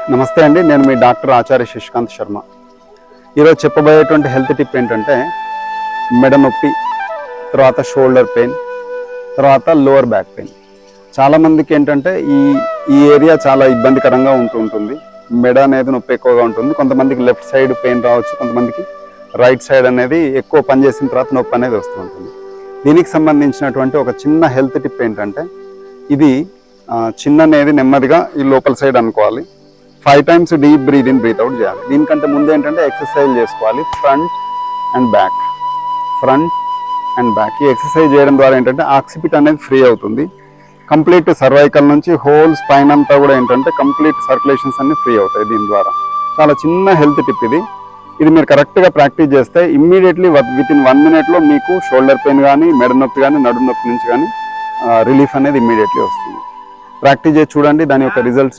నమస్తే అండి, నేను మీ డాక్టర్ ఆచార్య శశికాంత్ శర్మ. ఈరోజు చెప్పబోయేటువంటి హెల్త్ టిప్ ఏంటంటే మెడ నొప్పి, తర్వాత షోల్డర్ పెయిన్, తర్వాత లోవర్ బ్యాక్ పెయిన్. చాలామందికి ఏంటంటే ఈ ఏరియా చాలా ఇబ్బందికరంగా ఉంటుంది. మెడ అనేది నొప్పి ఎక్కువగా ఉంటుంది. కొంతమందికి లెఫ్ట్ సైడ్ పెయిన్ రావచ్చు, కొంతమందికి రైట్ సైడ్ అనేది ఎక్కువ పనిచేసిన తర్వాత నొప్పి అనేది వస్తూ ఉంటుంది. దీనికి సంబంధించినటువంటి ఒక చిన్న హెల్త్ టిప్ ఏంటంటే ఇది చిన్న అనేది నెమ్మదిగా ఈ లోపల సైడ్ అనుకోవాలి. 5 times deep breath in breath out చేయాలి. దీనికంటే ముందు ఏంటంటే ఎక్సర్సైజ్ చేసుకోవాలి. Front and back. ఈ ఎక్సర్సైజ్ చేయడం ద్వారా ఏంటంటే ఆక్సిపిట్ అనేది ఫ్రీ అవుతుంది. కంప్లీట్ సర్వైకల్ నుంచి హోల్ స్పైన్ అంతా కూడా ఏంటంటే కంప్లీట్ సర్క్యులేషన్స్ అన్ని ఫ్రీ అవుతాయి దీని ద్వారా. చాలా చిన్న హెల్త్ టిప్ ఇది మీరు కరెక్ట్గా ప్రాక్టీస్ చేస్తే ఇమ్మీడియట్లీ వితిన్ 1 minute మీకు షోల్డర్ పెయిన్ కానీ, మెడ నొప్పి కానీ, నడుము నొప్పి నుంచి కానీ రిలీఫ్ అనేది ఇమ్మీడియట్లీ వస్తుంది. ప్రాక్టీస్ చేసి చూడండి, దాని యొక్క రిజల్ట్స్